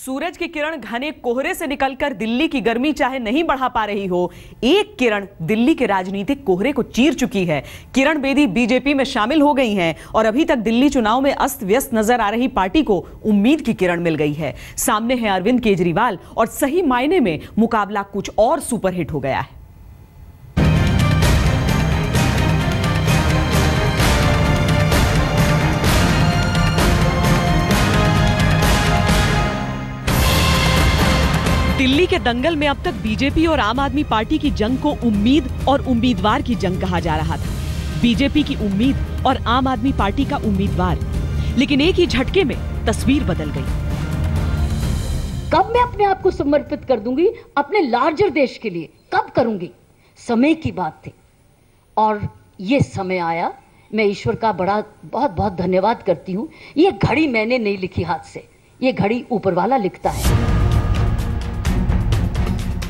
सूरज की किरण घने कोहरे से निकलकर दिल्ली की गर्मी चाहे नहीं बढ़ा पा रही हो, एक किरण दिल्ली के राजनीतिक कोहरे को चीर चुकी है। किरण बेदी बीजेपी में शामिल हो गई हैं और अभी तक दिल्ली चुनाव में अस्त व्यस्त नजर आ रही पार्टी को उम्मीद की किरण मिल गई है। सामने है अरविंद केजरीवाल और सही मायने में मुकाबला कुछ और सुपरहिट हो गया है। दिल्ली के दंगल में अब तक बीजेपी और आम आदमी पार्टी की जंग को उम्मीद और उम्मीदवार की जंग कहा जा रहा था। बीजेपी की उम्मीद और आम आदमी पार्टी का उम्मीदवार, लेकिन एक ही झटके में तस्वीर बदल गई। कब मैं अपने आप को समर्पित कर दूंगी अपने लार्जर देश के लिए, कब करूंगी? समय की बात थी और ये समय आया। मैं ईश्वर का बहुत बहुत धन्यवाद करती हूँ। ये घड़ी मैंने नहीं लिखी हाथ से, ये घड़ी ऊपर वाला लिखता है।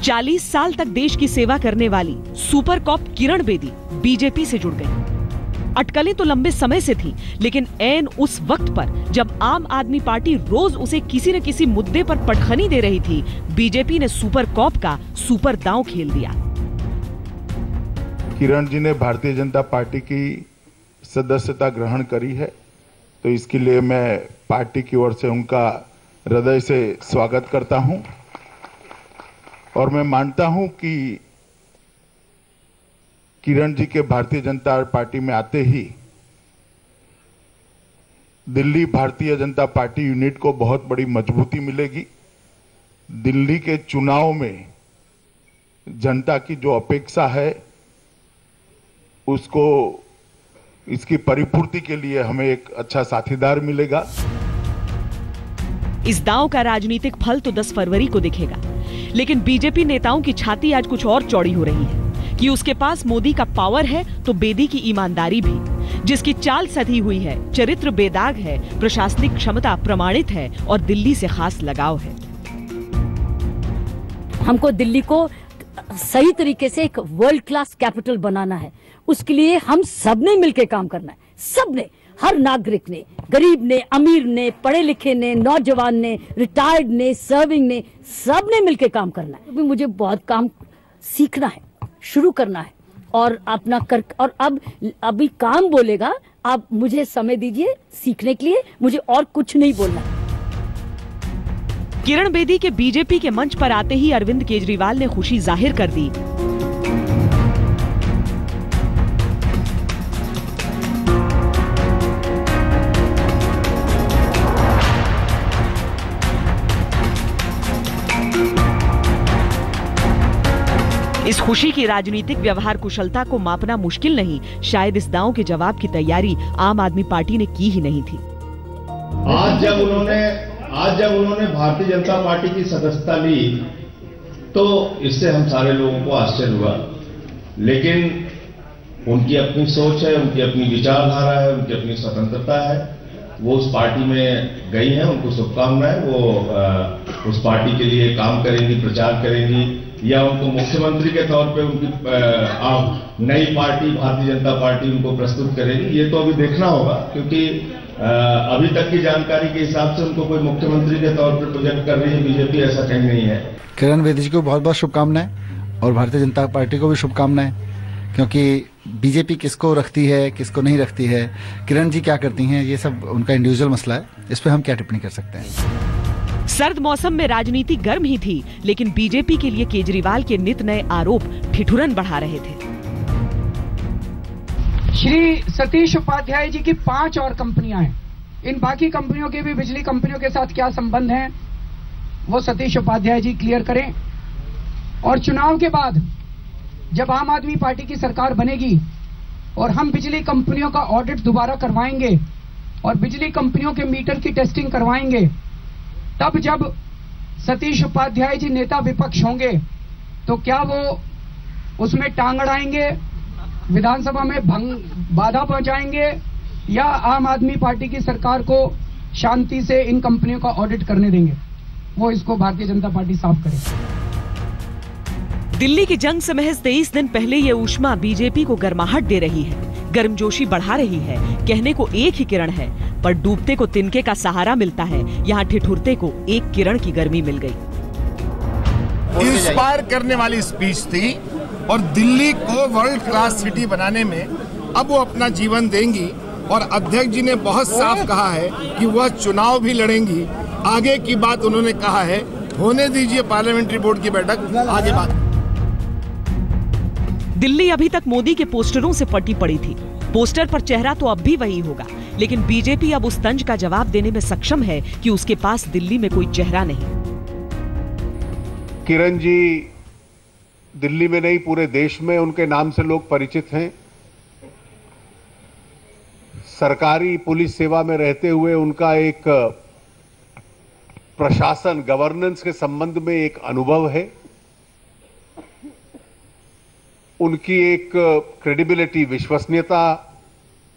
40 साल तक देश की सेवा करने वाली super cop Kiran Bedi BJP से जुड़ गई। अटकलें तो लंबे समय से थी, लेकिन ऐन उस वक्त पर जब आम आदमी पार्टी रोज उसे किसी न किसी मुद्दे पर पटखनी दे रही थी, बीजेपी ने सुपर कॉप का सुपर दांव खेल दिया। किरण जी ने भारतीय जनता पार्टी की सदस्यता ग्रहण करी है, तो इसके लिए मैं पार्टी की ओर से उनका हृदय से स्वागत करता हूं और मैं मानता हूं कि किरण जी के भारतीय जनता पार्टी में आते ही दिल्ली भारतीय जनता पार्टी यूनिट को बहुत बड़ी मजबूती मिलेगी। दिल्ली के चुनाव में जनता की जो अपेक्षा है उसको, इसकी परिपूर्ति के लिए हमें एक अच्छा साथीदार मिलेगा। इस दांव का राजनीतिक फल तो 10 फरवरी को दिखेगा, लेकिन बीजेपी नेताओं की छाती आज कुछ और चौड़ी हो रही है कि उसके पास मोदी का पावर है तो बेदी की ईमानदारी भी, जिसकी चाल सधी हुई है, चरित्र बेदाग है, प्रशासनिक क्षमता प्रमाणित है और दिल्ली से खास लगाव है। हमको दिल्ली को सही तरीके से एक वर्ल्ड क्लास कैपिटल बनाना है। उसके लिए हम सबने मिलकर काम करना है, सबने, हर नागरिक ने, गरीब ने, अमीर ने, पढ़े लिखे ने, नौजवान ने, रिटायर्ड ने, सर्विंग ने, सब ने मिलकर काम करना है। अभी मुझे बहुत काम सीखना है, शुरू करना है और अपना कर, और अब अभी काम बोलेगा, आप मुझे समय दीजिए सीखने के लिए, मुझे और कुछ नहीं बोलना। किरण बेदी के बीजेपी के मंच पर आते ही अरविंद केजरीवाल ने खुशी जाहिर कर दी। इस खुशी की राजनीतिक व्यवहार कुशलता को मापना मुश्किल नहीं, शायद इस दांव के जवाब की तैयारी आम आदमी पार्टी ने की ही नहीं थी। आज जब उन्होंने भारतीय जनता पार्टी की सदस्यता ली तो इससे हम सारे लोगों को आश्चर्य हुआ, लेकिन उनकी अपनी सोच है, उनकी अपनी विचारधारा है, उनकी अपनी स्वतंत्रता है। वो उस पार्टी में गई हैं, उनको शुभकामनाएं। वो उस पार्टी के लिए काम करेंगी, प्रचार करेंगी, या उनको मुख्यमंत्री के तौर पे उनकी नई पार्टी भारतीय जनता पार्टी उनको प्रस्तुत करेगी। ये तो अभी देखना होगा, क्योंकि अभी तक की जानकारी के हिसाब से उनको कोई मुख्यमंत्री के तौर पर प्रोजेक्ट कर रही है बीजेपी, ऐसा कहीं नहीं है। किरण बेदी जी को बहुत बहुत शुभकामनाएं और भारतीय जनता पार्टी को भी शुभकामनाएं, क्योंकि बीजेपी किसको रखती है, किसको नहीं रखती है, किरण जी क्या करती हैं, ये सब उनका इंडिविजुअल मसला है। इस पर हम क्या टिप्पणी कर सकते हैं। सर्द मौसम में राजनीति गर्म ही थी, लेकिन बीजेपी के लिए केजरीवाल के नित नए आरोप ठिठुरन बढ़ा रहे थे। श्री सतीश उपाध्याय जी की 5 और कंपनियां हैं। इन बाकी कंपनियों के भी बिजली कंपनियों के साथ क्या संबंध हैं, वो सतीश उपाध्याय जी क्लियर करें। और चुनाव के बाद जब आम आदमी पार्टी की सरकार बनेगी और हम बिजली कंपनियों का ऑडिट दोबारा करवाएंगे और बिजली कंपनियों के मीटर की टेस्टिंग करवाएंगे, तब जब सतीश उपाध्याय जी नेता विपक्ष होंगे तो क्या वो उसमें टांग अड़ाएंगे, विधानसभा में बाधा पहुंचाएंगे, या आम आदमी पार्टी की सरकार को शांति से इन कंपनियों का ऑडिट करने देंगे? वो इसको भारतीय जनता पार्टी साफ करे। दिल्ली की जंग से महज 23 दिन पहले ये ऊष्मा बीजेपी को गर्माहट दे रही है, गर्मजोशी बढ़ा रही है। कहने को एक ही किरण है, पर डूबते को तिनके का सहारा मिलता है। यहाँ ठिठुरते को एक किरण की गर्मी मिल गई। इंस्पायर करने वाली स्पीच थी और दिल्ली को वर्ल्ड क्लास सिटी बनाने में अब वो अपना जीवन देंगी। और अध्यक्ष जी ने बहुत साफ कहा है कि वह चुनाव भी लड़ेंगी। आगे की बात उन्होंने कहा है, होने दीजिए पार्लियामेंट्री बोर्ड की बैठक, आगे बात। दिल्ली अभी तक मोदी के पोस्टरों से पटी पड़ी थी। पोस्टर पर चेहरा तो अब भी वही होगा, लेकिन बीजेपी अब उस तंज का जवाब देने में सक्षम है कि उसके पास दिल्ली में कोई चेहरा नहीं। किरण जी दिल्ली में नहीं, पूरे देश में उनके नाम से लोग परिचित हैं। सरकारी पुलिस सेवा में रहते हुए उनका एक प्रशासन गवर्नेंस के संबंध में एक अनुभव है। उनकी एक क्रेडिबिलिटी, विश्वसनीयता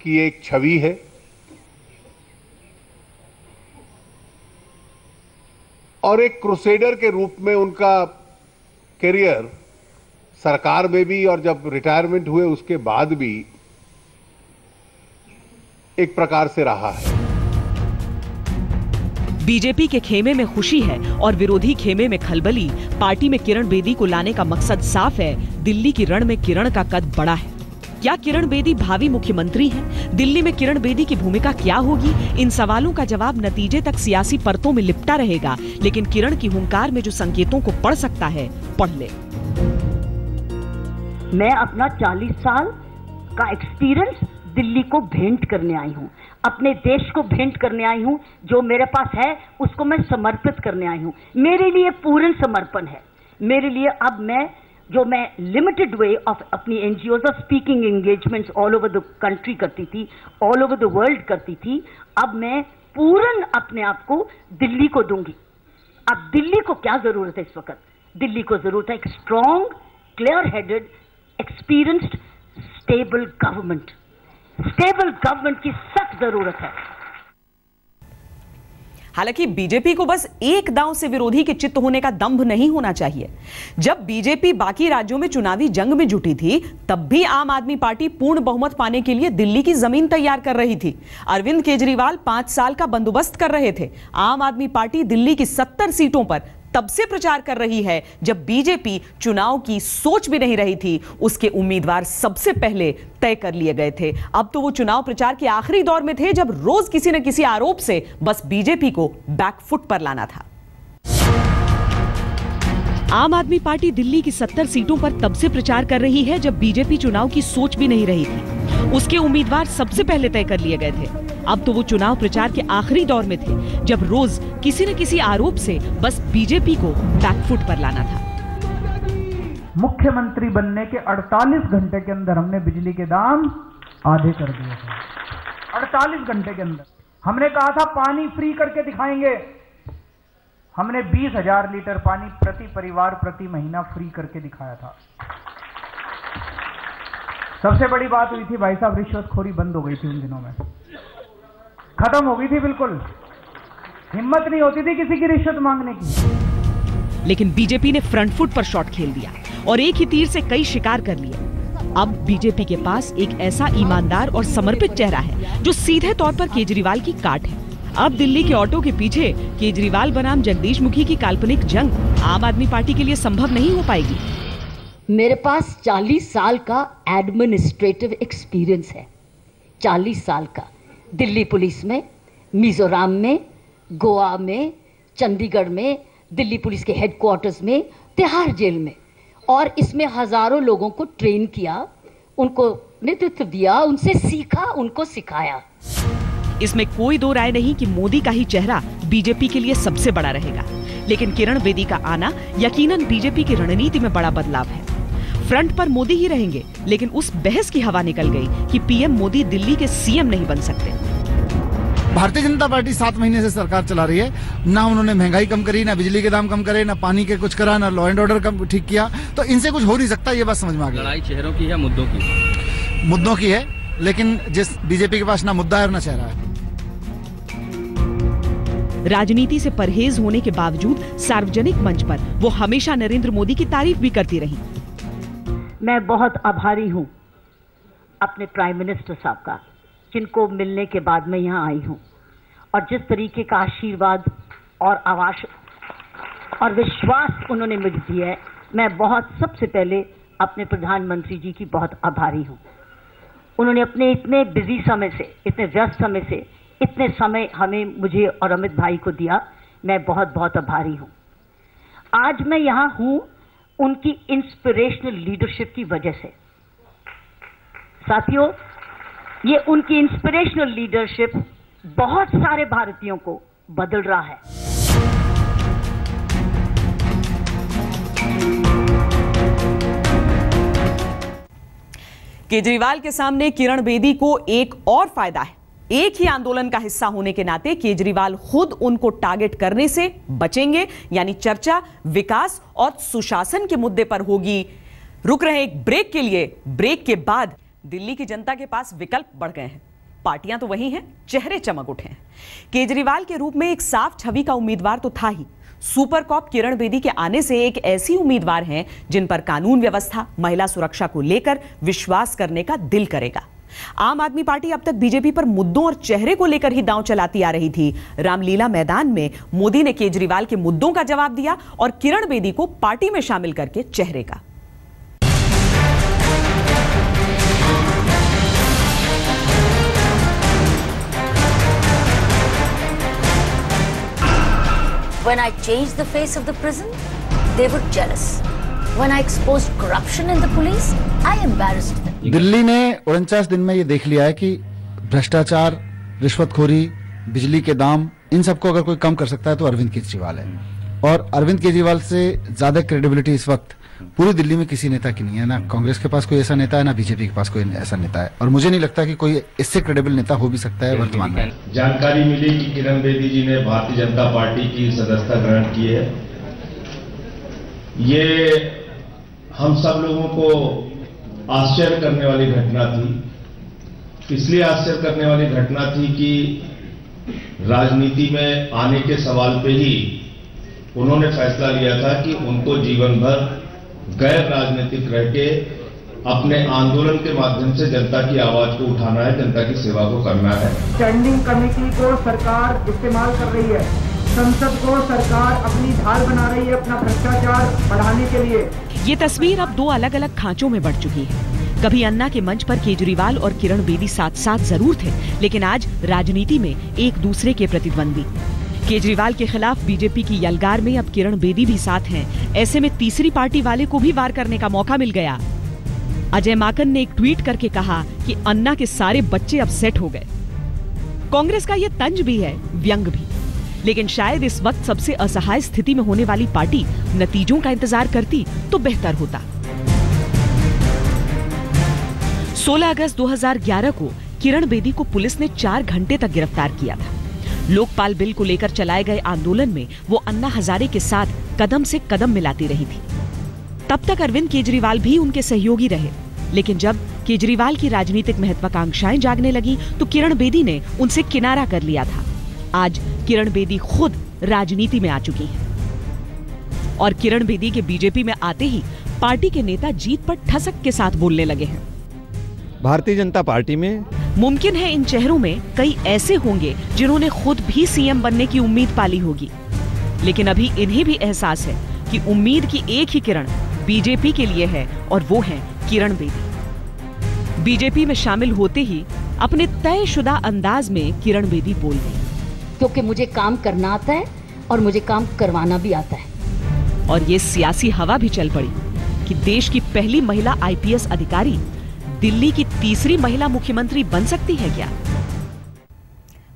की एक छवि है। और एक क्रूसेडर के रूप में उनका करियर सरकार में भी और जब रिटायरमेंट हुए उसके बाद भी एक प्रकार से रहा है। बीजेपी के खेमे में खुशी है और विरोधी खेमे में खलबली। पार्टी में किरण बेदी को लाने का मकसद साफ है। दिल्ली की रण में किरण का कद बड़ा है। क्या किरण बेदी भावी मुख्यमंत्री हैं? दिल्ली में किरण बेदी की भूमिका क्या होगी? इन सवालों का जवाब नतीजे तक सियासी परतों में लिपटा रहेगा, लेकिन किरण की हुंकार में जो संकेतों को पढ़ सकता है, पढ़ ले। मैं अपना 40 साल का एक्सपीरियंस दिल्ली को भेंट करने आई हूँ, अपने देश को भेंट करने आई हूँ। जो मेरे पास है उसको मैं समर्पित करने आई हूँ। मेरे लिए पूर्ण समर्पण है। मेरे लिए अब मैं लिमिटेड वे ऑफ अपनी एनजीओज और speaking engagements all over the country करती थी, ऑल ओवर द वर्ल्ड करती थी, अब मैं पूर्ण अपने आप को दिल्ली को दूंगी। अब दिल्ली को क्या जरूरत है इस वक्त? दिल्ली को जरूरत है एक strong, clear headed, experienced, stable government. Stable government की सख्त जरूरत है। हालांकि बीजेपी को बस एक दांव से विरोधी के चित्त होने का दंभ नहीं होना चाहिए। जब बीजेपी बाकी राज्यों में चुनावी जंग में जुटी थी, तब भी आम आदमी पार्टी पूर्ण बहुमत पाने के लिए दिल्ली की जमीन तैयार कर रही थी। अरविंद केजरीवाल 5 साल का बंदोबस्त कर रहे थे। आम आदमी पार्टी दिल्ली की 70 सीटों पर तब से प्रचार कर रही है जब बीजेपी चुनाव की सोच भी नहीं रही थी। उसके उम्मीदवार सबसे पहले तय कर लिए गए थे। अब तो वो चुनाव प्रचार के आखिरी दौर में थे, जब रोज किसी न किसी आरोप से बस बीजेपी को बैकफुट पर लाना था। आम आदमी पार्टी दिल्ली की 70 सीटों पर तब से प्रचार कर रही है जब बीजेपी चुनाव की सोच भी नहीं रही थी। उसके उम्मीदवार सबसे पहले तय कर लिए गए थे। अब तो वो चुनाव प्रचार के आखिरी दौर में थे, जब रोज किसी न किसी आरोप से बस बीजेपी को बैकफुट पर लाना था। मुख्यमंत्री बनने के 48 घंटे के अंदर हमने बिजली के दाम आधे कर दिए थे। 48 घंटे के अंदर हमने कहा था पानी फ्री करके दिखाएंगे। हमने 20,000 लीटर पानी प्रति परिवार प्रति महीना फ्री करके दिखाया था। सबसे बड़ी बात हुई थी भाई साहब, रिश्वतखोरी बंद हो गई थी उन दिनों में, खत्म हो गई थी बिल्कुल। हिम्मत नहीं होती थी किसी की रिश्वत मांगने की। लेकिन बीजेपी ने फ्रंट फुट पर शॉट खेल दिया और एक ही तीर से कई शिकार कर लिए। अब बीजेपी के पास एक ऐसा ईमानदार और समर्पित चेहरा है जो सीधे तौर पर केजरीवाल की काट है। अब दिल्ली के ऑटो के पीछे केजरीवाल बनाम जगदीश मुखी की काल्पनिक जंग आम आदमी पार्टी के लिए संभव नहीं हो पाएगी। मेरे पास 40 साल का एडमिनिस्ट्रेटिव एक्सपीरियंस है। 40 साल का दिल्ली पुलिस में, मिजोरम में, गोवा में, चंडीगढ़ में, दिल्ली पुलिस के हेडक्वार्टर्स में, तिहाड़ जेल में, और इसमें हजारों लोगों को ट्रेन किया, उनको नेतृत्व दिया, उनसे सीखा, उनको सिखाया। इसमें कोई दो राय नहीं कि मोदी का ही चेहरा बीजेपी के लिए सबसे बड़ा रहेगा। लेकिन किरण बेदी का आना यकीनन बीजेपी की रणनीति में बड़ा बदलाव है। फ्रंट पर मोदी ही रहेंगे, लेकिन उस बहस की हवा निकल गई कि पीएम मोदी दिल्ली के सीएम नहीं बन सकते। भारतीय जनता पार्टी 7 महीने से सरकार चला रही है। ना उन्होंने महंगाई कम करी, ना बिजली के दाम कम करे, ना पानी के कुछ करा, ना लॉ एंड ऑर्डर कम ठीक किया। तो इनसे कुछ हो नहीं सकता, ये बात समझ में आ गई। लड़ाई चेहरों की है, मुद्दों की? मुद्दों की है, लेकिन जिस बीजेपी के पास ना मुद्दा है और ना चेहरा है। राजनीति से परहेज होने के बावजूद सार्वजनिक मंच पर वो हमेशा नरेंद्र मोदी की तारीफ भी करती रही। मैं बहुत आभारी हूँ अपने प्राइम मिनिस्टर साहब का, जिनको मिलने के बाद मैं यहाँ आई हूँ। और जिस तरीके का आशीर्वाद और आवास और विश्वास उन्होंने मुझे दिया है, मैं सबसे पहले अपने प्रधानमंत्री जी की बहुत आभारी हूँ। उन्होंने अपने इतने बिजी समय से, इतने व्यस्त समय से, इतने समय हमें, मुझे और अमित भाई को दिया। मैं बहुत आभारी हूँ। आज मैं यहाँ हूँ उनकी इंस्पिरेशनल लीडरशिप की वजह से। साथियों, ये उनकी इंस्पिरेशनल लीडरशिप बहुत सारे भारतीयों को बदल रहा है। केजरीवाल के सामने किरण बेदी को एक और फायदा है। एक ही आंदोलन का हिस्सा होने के नाते केजरीवाल खुद उनको टारगेट करने से बचेंगे, यानी चर्चा विकास और सुशासन के मुद्दे पर होगी। रुक रहे एक ब्रेक के लिए। ब्रेक के बाद दिल्ली की जनता के पास विकल्प बढ़ गए हैं। पार्टियां तो वही हैं, चेहरे चमक उठे हैं। केजरीवाल के रूप में एक साफ छवि का उम्मीदवार तो था ही। सुपर कॉप किरण बेदी के आने से एक ऐसी उम्मीदवार हैं जिन पर कानून व्यवस्था, महिला सुरक्षा को लेकर विश्वास करने का दिल करेगा। आम आदमी पार्टी अब तक बीजेपी पर मुद्दों और चेहरे को लेकर ही दांव चलाती आ रही थी। रामलीला मैदान में मोदी ने केजरीवाल के मुद्दों का जवाब दिया और किरण बेदी को पार्टी में शामिल करके चेहरे का। When I changed the face of the prison, they were jealous. When I exposed corruption in the police, I embarrassed them. Delhi ने 49 दिन में ये देख लिया है कि भ्रष्टाचार, रिश्वतखोरी, बिजली के दाम, इन सबको अगर कोई कम कर सकता है तो अरविंद केजरीवाल है। और अरविंद केजरीवाल से ज्यादा क्रेडिबिलिटी इस वक्त पूरी दिल्ली में किसी नेता की नहीं है। ना कांग्रेस के पास कोई ऐसा नेता है, ना बीजेपी के पास कोई ऐसा नेता है। और मुझे नहीं लगता कि कोई इससे क्रेडिबल नेता हो भी सकता है वर्तमान में। जानकारी मिली कि किरण बेदी जी ने भारतीय जनता पार्टी की सदस्यता ग्रहण की है। ये हम सब लोगों को आश्चर्य करने वाली घटना थी। इसलिए आश्चर्य करने वाली घटना थी कि राजनीति में आने के सवाल पे ही उन्होंने फैसला लिया था कि उनको जीवन भर गैर राजनीतिक रह के अपने आंदोलन के माध्यम से जनता की आवाज को उठाना है, जनता की सेवा को करना है। स्टैंडिंग कमेटी को सरकार इस्तेमाल कर रही है, संसद को सरकार अपनी ढाल बना रही है अपना भ्रष्टाचार बढ़ाने के लिए। ये तस्वीर अब दो अलग अलग खांचों में बढ़ चुकी है। कभी अन्ना के मंच पर केजरीवाल और किरण बेदी साथ साथ जरूर थे, लेकिन आज राजनीति में एक दूसरे के प्रतिद्वंदी। केजरीवाल के खिलाफ बीजेपी की यलगार में अब किरण बेदी भी साथ हैं। ऐसे में तीसरी पार्टी वाले को भी वार करने का मौका मिल गया। अजय माकन ने एक ट्वीट करके कहा कि अन्ना के सारे बच्चे अब सेट हो गए। कांग्रेस का ये तंज भी है, व्यंग भी। लेकिन शायद इस वक्त सबसे असहाय स्थिति में होने वाली पार्टी नतीजों का इंतजार करती तो बेहतर होता। 16 अगस्त 2011 को किरण बेदी को पुलिस ने 4 घंटे तक गिरफ्तार किया था। लोकपाल बिल को लेकर चलाए गए आंदोलन में वो अन्ना हजारे के साथ कदम से कदम मिलाती रही थी। तब तक अरविंद केजरीवाल भी उनके सहयोगी रहे, लेकिन जब केजरीवाल की राजनीतिक महत्वाकांक्षाएं जागने लगी तो किरण बेदी ने उनसे किनारा कर लिया था। आज किरण बेदी खुद राजनीति में आ चुकी हैं और किरण बेदी के बीजेपी में आते ही पार्टी के नेता जीत पर ठसक के साथ बोलने लगे हैं। भारतीय जनता पार्टी में मुमकिन है इन चेहरों में कई ऐसे होंगे जिन्होंने खुद भी सीएम बनने की उम्मीद पाली होगी, लेकिन अभी इन्हें भी एहसास है कि उम्मीद की एक ही किरण बीजेपी के लिए है और वो है किरण बेदी। बीजेपी में शामिल होते ही अपने तयशुदा अंदाज में किरण बेदी बोल गई, क्योंकि मुझे काम करना आता है और मुझे काम करवाना भी आता है। और ये सियासी हवा भी चल पड़ी कि देश की पहली महिला आईपीएस अधिकारी दिल्ली की तीसरी महिला मुख्यमंत्री बन सकती है क्या?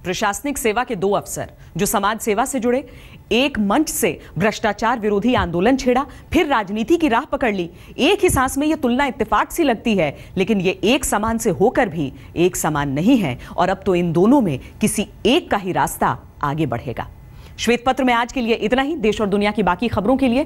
प्रशासनिक सेवा के 2 अफसर जो समाज सेवा से जुड़े, एक मंच से भ्रष्टाचार विरोधी आंदोलन छेड़ा, फिर राजनीति की राह पकड़ ली। एक ही सांस में यह तुलना इत्तेफाक सी लगती है, लेकिन ये एक समान से होकर भी एक समान नहीं है और अब तो इन दोनों में किसी एक का ही रास्ता आगे बढ़ेगा। श्वेत पत्र में आज के लिए इतना ही। देश और दुनिया की बाकी खबरों के लिए